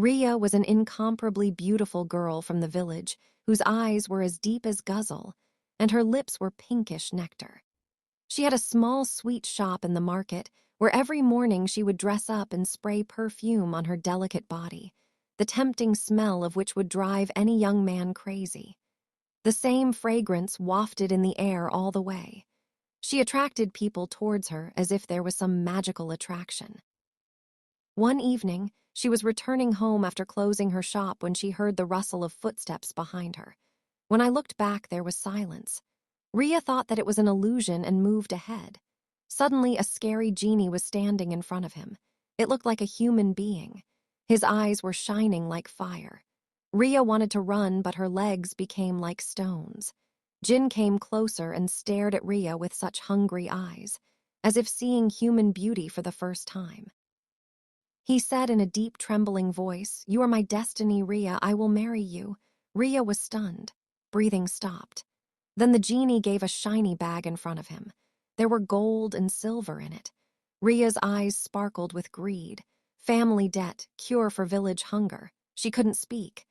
Rhea was an incomparably beautiful girl from the village whose eyes were as deep as guzzle, and her lips were pinkish nectar. She had a small sweet shop in the market where every morning she would dress up and spray perfume on her delicate body, the tempting smell of which would drive any young man crazy. The same fragrance wafted in the air all the way. She attracted people towards her as if there was some magical attraction. One evening, she was returning home after closing her shop when she heard the rustle of footsteps behind her. When I looked back, there was silence. Rhea thought that it was an illusion and moved ahead. Suddenly, a scary genie was standing in front of him. It looked like a human being. His eyes were shining like fire. Rhea wanted to run, but her legs became like stones. Jinn came closer and stared at Rhea with such hungry eyes, as if seeing human beauty for the first time. He said in a deep, trembling voice, "You are my destiny, Rhea. I will marry you." Rhea was stunned. Breathing stopped. Then the genie gave a shiny bag in front of him. There were gold and silver in it. Rhea's eyes sparkled with greed. Family debt, cure for village hunger. She couldn't speak.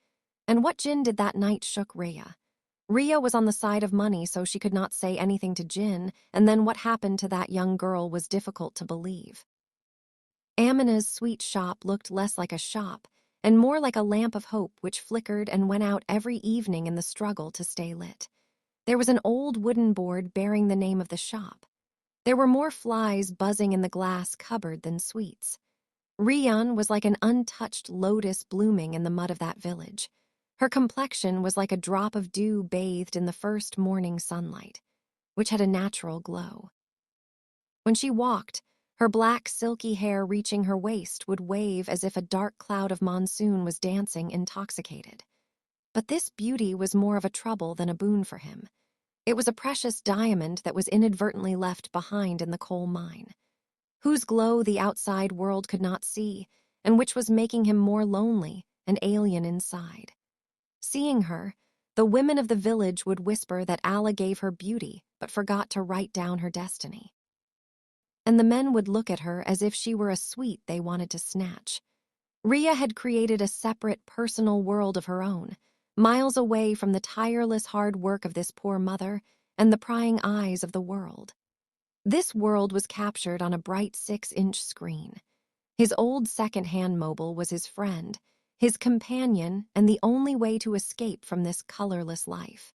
And what Jinn did that night shook Rhea. Rhea was on the side of money, so she could not say anything to Jinn, and then what happened to that young girl was difficult to believe. Amina's sweet shop looked less like a shop and more like a lamp of hope which flickered and went out every evening in the struggle to stay lit. There was an old wooden board bearing the name of the shop. There were more flies buzzing in the glass cupboard than sweets. Rian was like an untouched lotus blooming in the mud of that village. Her complexion was like a drop of dew bathed in the first morning sunlight, which had a natural glow. When she walked, her black silky hair reaching her waist would wave as if a dark cloud of monsoon was dancing intoxicated. But this beauty was more of a trouble than a boon for him. It was a precious diamond that was inadvertently left behind in the coal mine, whose glow the outside world could not see, and which was making him more lonely and alien inside. Seeing her, the women of the village would whisper that Allah gave her beauty but forgot to write down her destiny. And the men would look at her as if she were a sweet they wanted to snatch. Rhea had created a separate, personal world of her own, miles away from the tireless hard work of this poor mother and the prying eyes of the world. This world was captured on a bright 6-inch screen. His old second-hand mobile was his friend, his companion, and the only way to escape from this colorless life.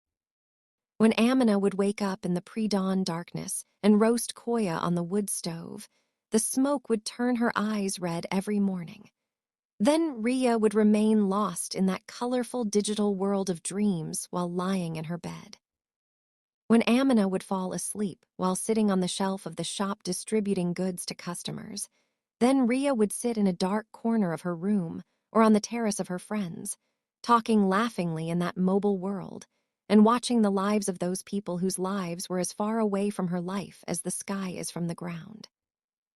When Amina would wake up in the pre-dawn darkness and roast koya on the wood stove, the smoke would turn her eyes red every morning. Then Rhea would remain lost in that colorful digital world of dreams while lying in her bed. When Amina would fall asleep while sitting on the shelf of the shop distributing goods to customers, then Rhea would sit in a dark corner of her room or on the terrace of her friends, talking laughingly in that mobile world, and watching the lives of those people whose lives were as far away from her life as the sky is from the ground.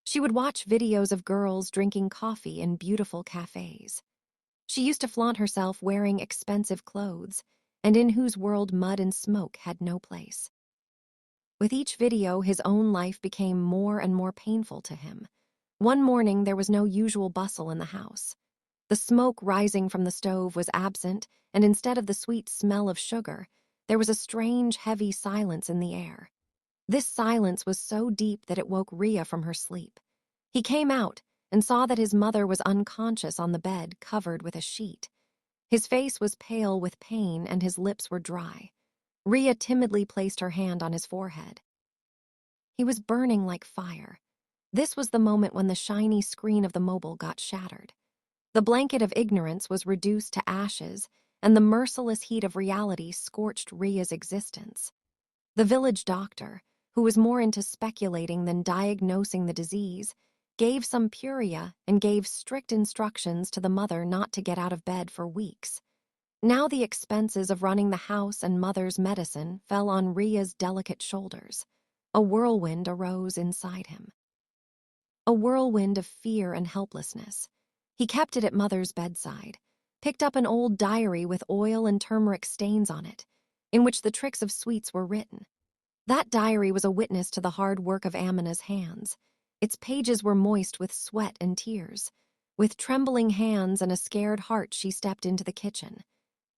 She would watch videos of girls drinking coffee in beautiful cafes. She used to flaunt herself wearing expensive clothes, and in whose world mud and smoke had no place. With each video, his own life became more and more painful to him. One morning, there was no usual bustle in the house. The smoke rising from the stove was absent, and instead of the sweet smell of sugar, there was a strange, heavy silence in the air. This silence was so deep that it woke Rhea from her sleep. He came out and saw that his mother was unconscious on the bed, covered with a sheet. His face was pale with pain and his lips were dry. Rhea timidly placed her hand on his forehead. He was burning like fire. This was the moment when the shiny screen of the mobile got shattered. The blanket of ignorance was reduced to ashes, and the merciless heat of reality scorched Rhea's existence. The village doctor, who was more into speculating than diagnosing the disease, gave some puria and gave strict instructions to the mother not to get out of bed for weeks. Now the expenses of running the house and mother's medicine fell on Rhea's delicate shoulders. A whirlwind arose inside him. A whirlwind of fear and helplessness. He kept it at mother's bedside, picked up an old diary with oil and turmeric stains on it, in which the tricks of sweets were written. That diary was a witness to the hard work of Amina's hands. Its pages were moist with sweat and tears. With trembling hands and a scared heart, she stepped into the kitchen.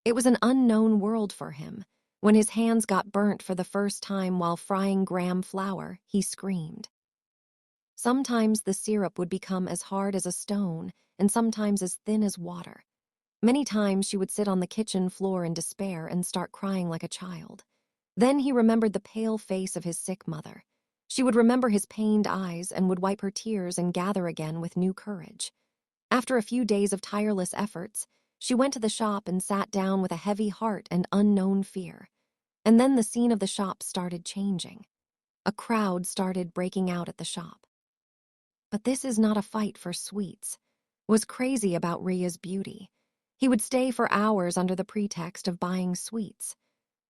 It was an unknown world for him. When his hands got burnt for the first time while frying graham flour, he screamed. Sometimes the syrup would become as hard as a stone, and sometimes as thin as water. Many times she would sit on the kitchen floor in despair and start crying like a child. Then he remembered the pale face of his sick mother. She would remember his pained eyes and would wipe her tears and gather again with new courage. After a few days of tireless efforts, she went to the shop and sat down with a heavy heart and unknown fear. And then the scene of the shop started changing. A crowd started breaking out at the shop. But this is not a fight for sweets. Was crazy about Ria's beauty. He would stay for hours under the pretext of buying sweets.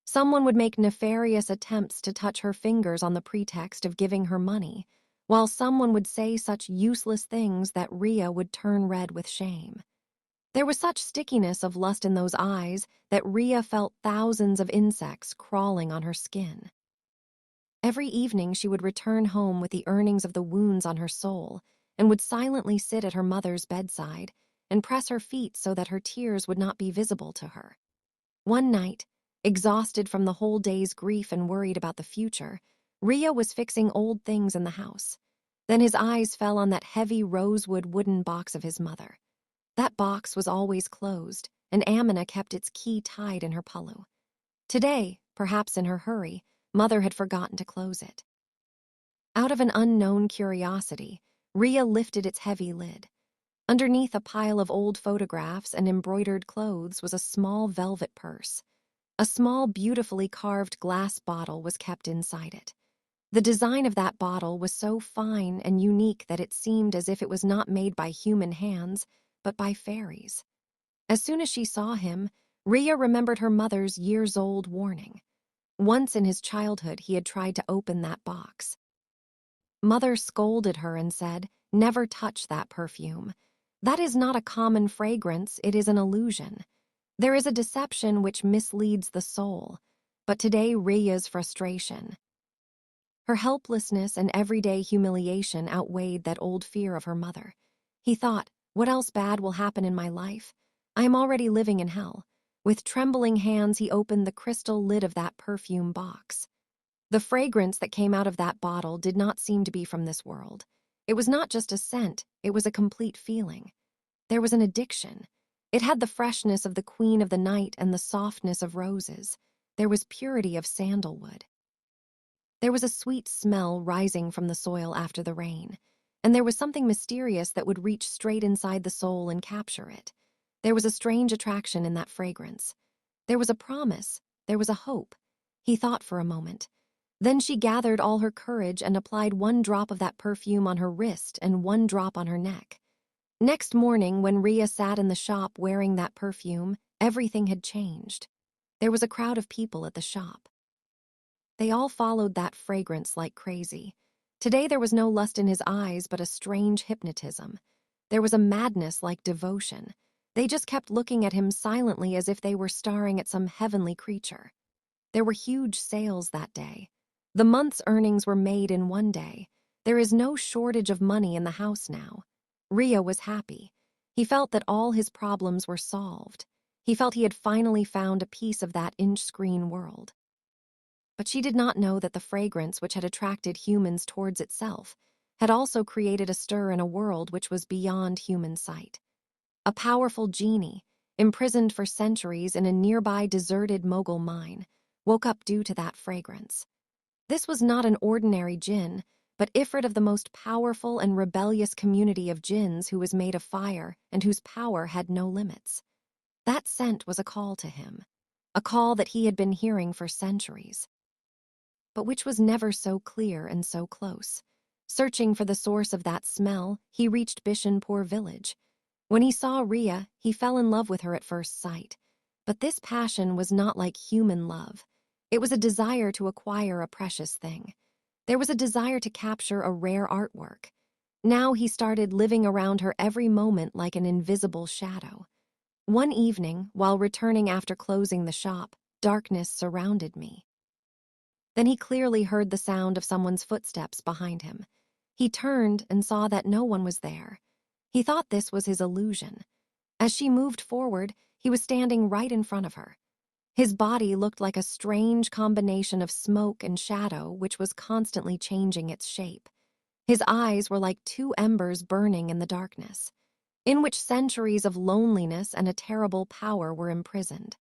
Someone would make nefarious attempts to touch her fingers on the pretext of giving her money, while someone would say such useless things that Ria would turn red with shame. There was such stickiness of lust in those eyes that Ria felt thousands of insects crawling on her skin. Every evening she would return home with the earnings of the wounds on her soul and would silently sit at her mother's bedside and press her feet so that her tears would not be visible to her. One night, exhausted from the whole day's grief and worried about the future, Ria was fixing old things in the house. Then his eyes fell on that heavy rosewood wooden box of his mother. That box was always closed, and Amina kept its key tied in her pulu. Today, perhaps in her hurry, Mother had forgotten to close it. Out of an unknown curiosity, Ria lifted its heavy lid. Underneath a pile of old photographs and embroidered clothes was a small velvet purse. A small, beautifully carved glass bottle was kept inside it. The design of that bottle was so fine and unique that it seemed as if it was not made by human hands, but by fairies. As soon as she saw him, Ria remembered her mother's years-old warning. Once in his childhood, he had tried to open that box. Mother scolded her and said, "Never touch that perfume. That is not a common fragrance, it is an illusion. There is a deception which misleads the soul." But today, Ria's frustration, her helplessness and everyday humiliation outweighed that old fear of her mother. He thought, what else bad will happen in my life? I am already living in hell. With trembling hands, he opened the crystal lid of that perfume box. The fragrance that came out of that bottle did not seem to be from this world. It was not just a scent, it was a complete feeling. There was an addiction. It had the freshness of the queen of the night and the softness of roses. There was purity of sandalwood. There was a sweet smell rising from the soil after the rain, and there was something mysterious that would reach straight inside the soul and capture it. There was a strange attraction in that fragrance. There was a promise. There was a hope. He thought for a moment. Then she gathered all her courage and applied one drop of that perfume on her wrist and one drop on her neck. Next morning, when Ria sat in the shop wearing that perfume, everything had changed. There was a crowd of people at the shop. They all followed that fragrance like crazy. Today there was no lust in his eyes, but a strange hypnotism. There was a madness like devotion. They just kept looking at him silently as if they were staring at some heavenly creature. There were huge sales that day. The month's earnings were made in one day. There is no shortage of money in the house now. Ria was happy. He felt that all his problems were solved. He felt he had finally found a piece of that inch-screen world. But she did not know that the fragrance which had attracted humans towards itself had also created a stir in a world which was beyond human sight. A powerful genie, imprisoned for centuries in a nearby deserted Mogul mine, woke up due to that fragrance. This was not an ordinary jinn, but Ifrit of the most powerful and rebellious community of jinns who was made of fire and whose power had no limits. That scent was a call to him, a call that he had been hearing for centuries, but which was never so clear and so close. Searching for the source of that smell, he reached Bishanpur village. When he saw Ria, he fell in love with her at first sight. But this passion was not like human love. It was a desire to acquire a precious thing. There was a desire to capture a rare artwork. Now he started living around her every moment like an invisible shadow. One evening, while returning after closing the shop, darkness surrounded me. Then he clearly heard the sound of someone's footsteps behind him. He turned and saw that no one was there. He thought this was his illusion. As she moved forward, he was standing right in front of her. His body looked like a strange combination of smoke and shadow, which was constantly changing its shape. His eyes were like two embers burning in the darkness, in which centuries of loneliness and a terrible power were imprisoned.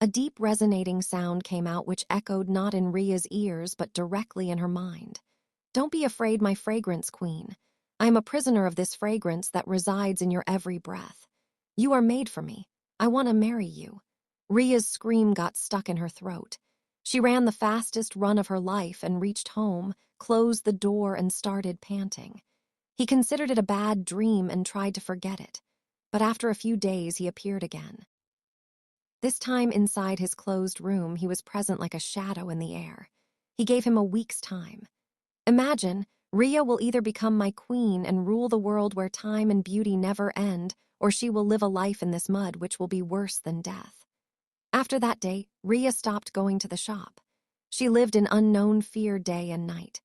A deep resonating sound came out which echoed not in Ria's ears but directly in her mind. "Don't be afraid, my fragrance queen. I am a prisoner of this fragrance that resides in your every breath. You are made for me. I want to marry you." Ria's scream got stuck in her throat. She ran the fastest run of her life and reached home, closed the door, and started panting. He considered it a bad dream and tried to forget it, but after a few days he appeared again. This time inside his closed room, he was present like a shadow in the air. He gave him a week's time. "Imagine, Ria will either become my queen and rule the world where time and beauty never end, or she will live a life in this mud which will be worse than death." After that day, Ria stopped going to the shop. She lived in unknown fear day and night.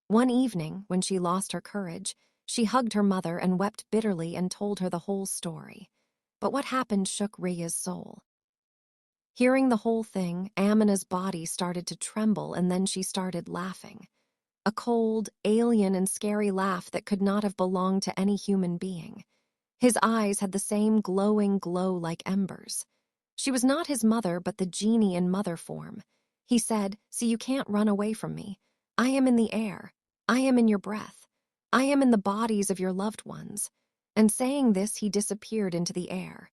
One evening, when she lost her courage, she hugged her mother and wept bitterly and told her the whole story. But what happened shook Ria's soul. Hearing the whole thing, Amina's body started to tremble, and then she started laughing. A cold, alien, and scary laugh that could not have belonged to any human being. His eyes had the same glowing glow like embers. She was not his mother, but the genie in mother form. He said, "See, you can't run away from me. I am in the air. I am in your breath. I am in the bodies of your loved ones." And saying this, he disappeared into the air.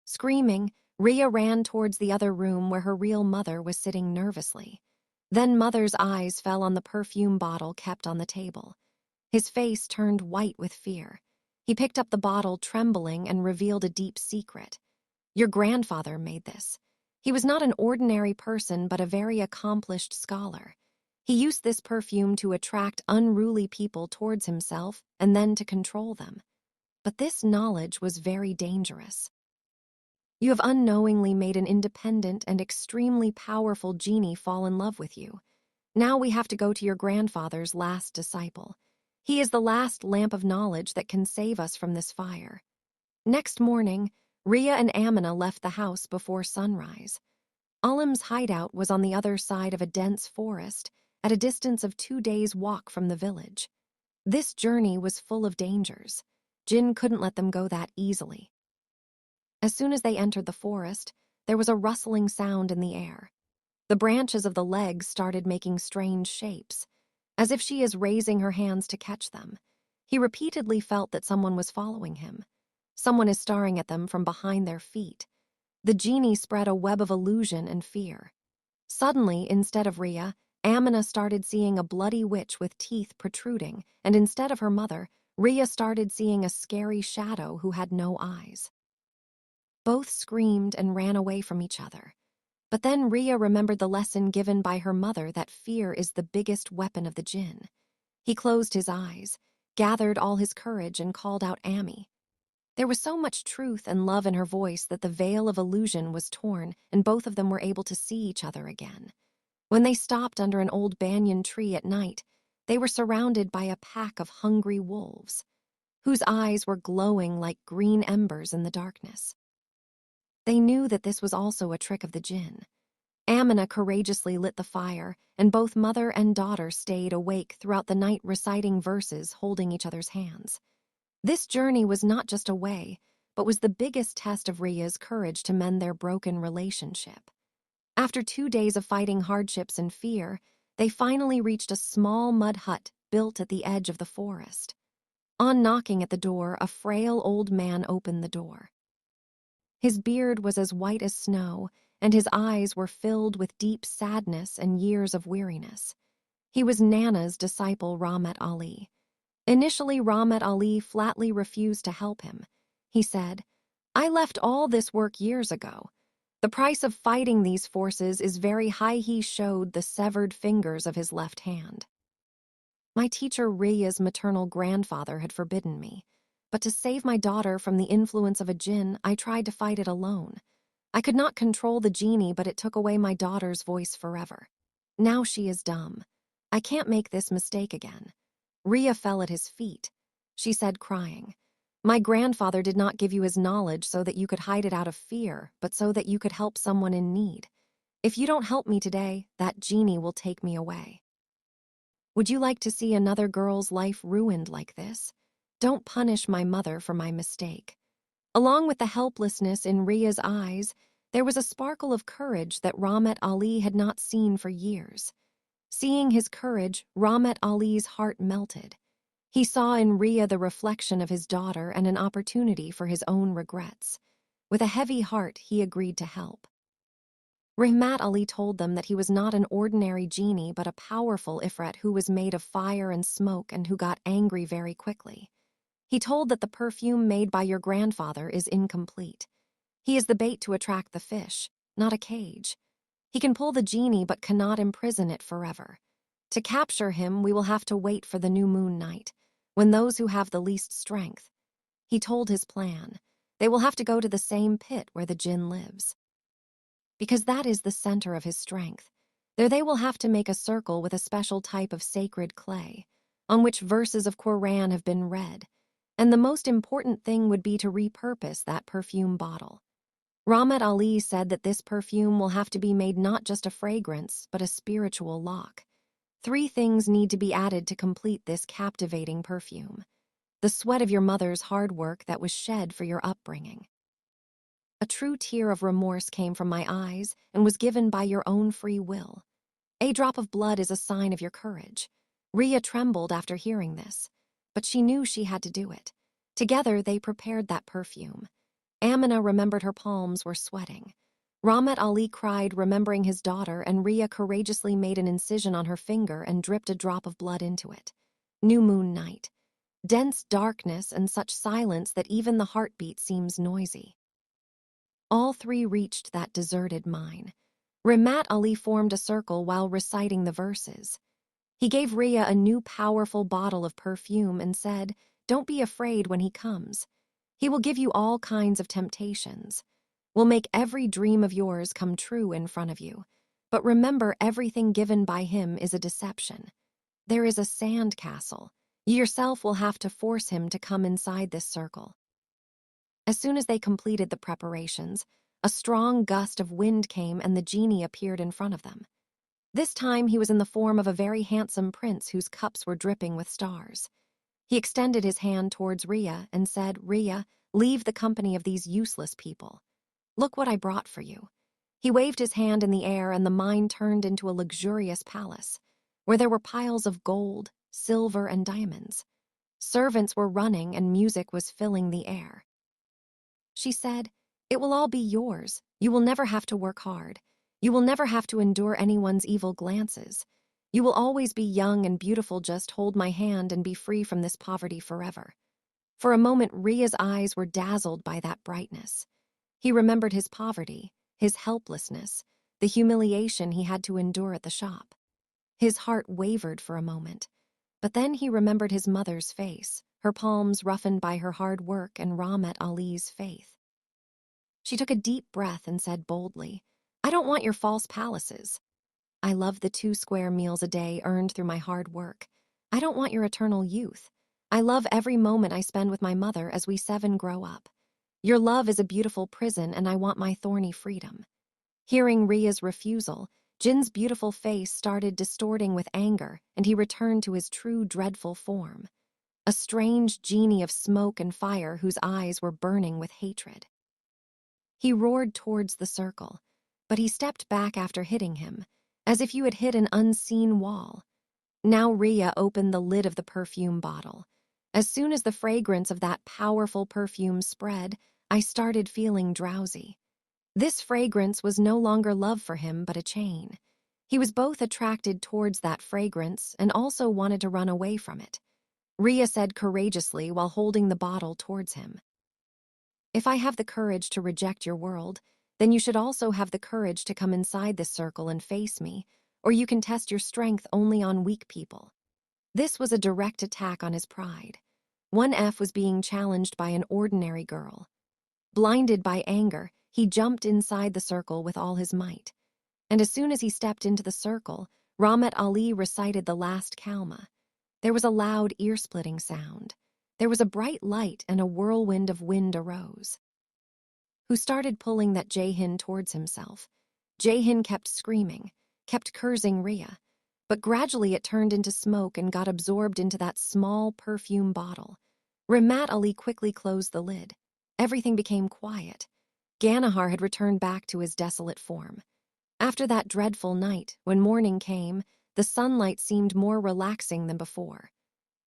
Screaming, Ria ran towards the other room where her real mother was sitting nervously. Then Mother's eyes fell on the perfume bottle kept on the table. His face turned white with fear. He picked up the bottle, trembling, and revealed a deep secret. "Your grandfather made this. He was not an ordinary person, but a very accomplished scholar. He used this perfume to attract unruly people towards himself and then to control them. But this knowledge was very dangerous. You have unknowingly made an independent and extremely powerful genie fall in love with you. Now we have to go to your grandfather's last disciple. He is the last lamp of knowledge that can save us from this fire." Next morning, Ria and Amina left the house before sunrise. Alim's hideout was on the other side of a dense forest, at a distance of 2 days' walk from the village. This journey was full of dangers. Jinn couldn't let them go that easily. As soon as they entered the forest, there was a rustling sound in the air. The branches of the legs started making strange shapes, as if she is raising her hands to catch them. He repeatedly felt that someone was following him. Someone is staring at them from behind their feet. The genie spread a web of illusion and fear. Suddenly, instead of Ria, Amina started seeing a bloody witch with teeth protruding, and instead of her mother, Ria started seeing a scary shadow who had no eyes. Both screamed and ran away from each other. But then Ria remembered the lesson given by her mother that fear is the biggest weapon of the jinn. He closed his eyes, gathered all his courage, and called out Ami. There was so much truth and love in her voice that the veil of illusion was torn, and both of them were able to see each other again. When they stopped under an old banyan tree at night, they were surrounded by a pack of hungry wolves, whose eyes were glowing like green embers in the darkness. They knew that this was also a trick of the jinn. Amina courageously lit the fire, and both mother and daughter stayed awake throughout the night reciting verses, holding each other's hands. This journey was not just a way, but was the biggest test of Ria's courage to mend their broken relationship. After 2 days of fighting hardships and fear, they finally reached a small mud hut built at the edge of the forest. On knocking at the door, a frail old man opened the door. His beard was as white as snow, and his eyes were filled with deep sadness and years of weariness. He was Nana's disciple, Rahmet Ali. Initially, Rahmet Ali flatly refused to help him. He said, "I left all this work years ago. The price of fighting these forces is very high." He showed the severed fingers of his left hand. "My teacher Ria's maternal grandfather had forbidden me, but to save my daughter from the influence of a jinn, I tried to fight it alone. I could not control the genie, but it took away my daughter's voice forever. Now she is dumb. I can't make this mistake again." Ria fell at his feet. she said, crying. My grandfather did not give you his knowledge so that you could hide it out of fear, but so that you could help someone in need. If you don't help me today, that genie will take me away. Would you like to see another girl's life ruined like this? Don't punish my mother for my mistake. Along with the helplessness in Ria's eyes, there was a sparkle of courage that Rahmat Ali had not seen for years. Seeing his courage, Rahmat Ali's heart melted. He saw in Ria the reflection of his daughter and an opportunity for his own regrets. With a heavy heart, he agreed to help. Rahmat Ali told them that he was not an ordinary genie but a powerful Ifrit who was made of fire and smoke and who got angry very quickly. He told that the perfume made by your grandfather is incomplete. He is the bait to attract the fish, not a cage. He can pull the genie but cannot imprison it forever. To capture him, we will have to wait for the new moon night, when those who have the least strength. He told his plan. They will have to go to the same pit where the jinn lives, because that is the center of his strength. There they will have to make a circle with a special type of sacred clay, on which verses of Quran have been read, and the most important thing would be to repurpose that perfume bottle. Rahmat Ali said that this perfume will have to be made not just a fragrance, but a spiritual lock. 3 things need to be added to complete this captivating perfume. The sweat of your mother's hard work that was shed for your upbringing. A true tear of remorse came from my eyes and was given by your own free will. A drop of blood is a sign of your courage. Ria trembled after hearing this, but she knew she had to do it. Together, they prepared that perfume. Amina remembered her palms were sweating. Rahmat Ali cried, remembering his daughter, and Ria courageously made an incision on her finger and dripped a drop of blood into it. New moon night. Dense darkness and such silence that even the heartbeat seems noisy. All 3 reached that deserted mine. Rahmat Ali formed a circle while reciting the verses. He gave Ria a new powerful bottle of perfume and said, "Don't be afraid when he comes. He will give you all kinds of temptations. Will make every dream of yours come true in front of you. But remember, everything given by him is a deception. There is a sand castle. You yourself will have to force him to come inside this circle." As soon as they completed the preparations, a strong gust of wind came and the genie appeared in front of them. This time he was in the form of a very handsome prince whose cups were dripping with stars. He extended his hand towards Ria and said, "Ria, leave the company of these useless people. Look what I brought for you." He waved his hand in the air and the mine turned into a luxurious palace, where there were piles of gold, silver, and diamonds. Servants were running and music was filling the air. She said, "It will all be yours. You will never have to work hard. You will never have to endure anyone's evil glances. You will always be young and beautiful. Just hold my hand and be free from this poverty forever." For a moment, Ria's eyes were dazzled by that brightness. He remembered his poverty, his helplessness, the humiliation he had to endure at the shop. His heart wavered for a moment, but then he remembered his mother's face, her palms roughened by her hard work, and Rahmat Ali's faith. She took a deep breath and said boldly, "I don't want your false palaces. I love the 2 square meals a day earned through my hard work. I don't want your eternal youth. I love every moment I spend with my mother as we 7 grow up. Your love is a beautiful prison and I want my thorny freedom." Hearing Ria's refusal, Jin's beautiful face started distorting with anger and he returned to his true dreadful form. A strange genie of smoke and fire whose eyes were burning with hatred. He roared towards the circle, but he stepped back after hitting him, as if you had hit an unseen wall. Now Ria opened the lid of the perfume bottle. As soon as the fragrance of that powerful perfume spread, I started feeling drowsy. This fragrance was no longer love for him, but a chain. He was both attracted towards that fragrance and also wanted to run away from it. Ria said courageously while holding the bottle towards him, "If I have the courage to reject your world, then you should also have the courage to come inside this circle and face me, or you can test your strength only on weak people." This was a direct attack on his pride. 1F was being challenged by an ordinary girl. Blinded by anger, he jumped inside the circle with all his might. And as soon as he stepped into the circle, Rahmat Ali recited the last kalma. There was a loud, ear-splitting sound. there was a bright light and a whirlwind of wind arose, who started pulling that Jaehin towards himself. Jaehin kept screaming, kept cursing Rhea, but gradually it turned into smoke and got absorbed into that small perfume bottle. Ramat Ali quickly closed the lid. Everything became quiet. Ganahar had returned back to his desolate form. After that dreadful night, when morning came, the sunlight seemed more relaxing than before.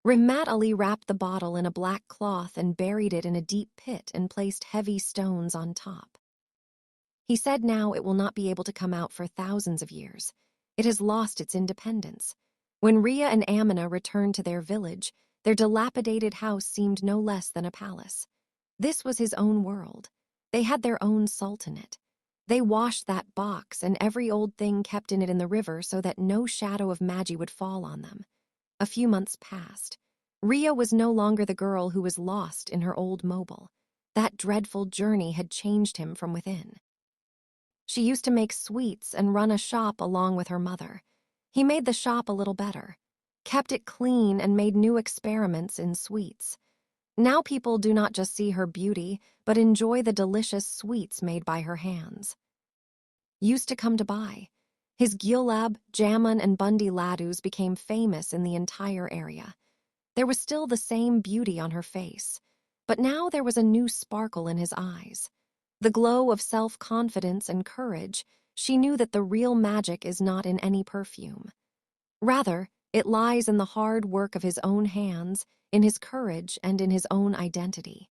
Ramat Ali wrapped the bottle in a black cloth and buried it in a deep pit and placed heavy stones on top. He said now it will not be able to come out for thousands of years. It has lost its independence. When Rhea and Amina returned to their village, their dilapidated house seemed no less than a palace. This was his own world. They had their own sultanate. They washed that box and every old thing kept in it in the river so that no shadow of Magi would fall on them. A few months passed. Rhea was no longer the girl who was lost in her old mobile. That dreadful journey had changed him from within. She used to make sweets and run a shop along with her mother. He made the shop a little better, kept it clean and made new experiments in sweets. Now people do not just see her beauty, but enjoy the delicious sweets made by her hands. Used to come to buy. His Gilab, Jamun, and Bundi ladus became famous in the entire area. There was still the same beauty on her face, but now there was a new sparkle in his eyes. The glow of self-confidence and courage. She knew that the real magic is not in any perfume. Rather, it lies in the hard work of his own hands, in his courage, and in his own identity.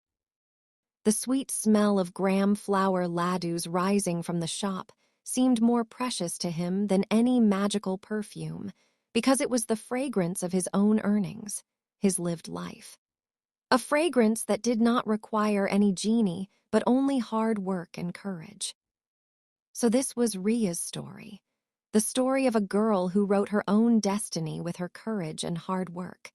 The sweet smell of gram flower ladus rising from the shop seemed more precious to him than any magical perfume, because it was the fragrance of his own earnings, his lived life. A fragrance that did not require any genie, but only hard work and courage. So this was Rhea's story, the story of a girl who wrote her own destiny with her courage and hard work.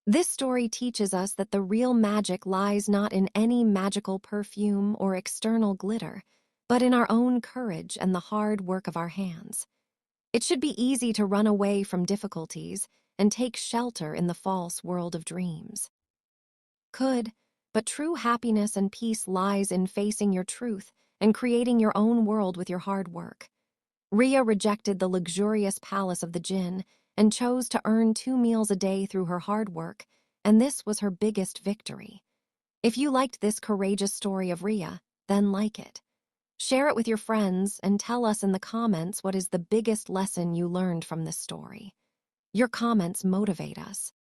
This story teaches us that the real magic lies not in any magical perfume or external glitter, but in our own courage and the hard work of our hands. It should be easy to run away from difficulties and take shelter in the false world of dreams. But true happiness and peace lies in facing your truth and creating your own world with your hard work. Rhea rejected the luxurious palace of the jinn and chose to earn 2 meals a day through her hard work, and this was her biggest victory. If you liked this courageous story of Rhea, then like it. Share it with your friends and tell us in the comments what is the biggest lesson you learned from this story. Your comments motivate us.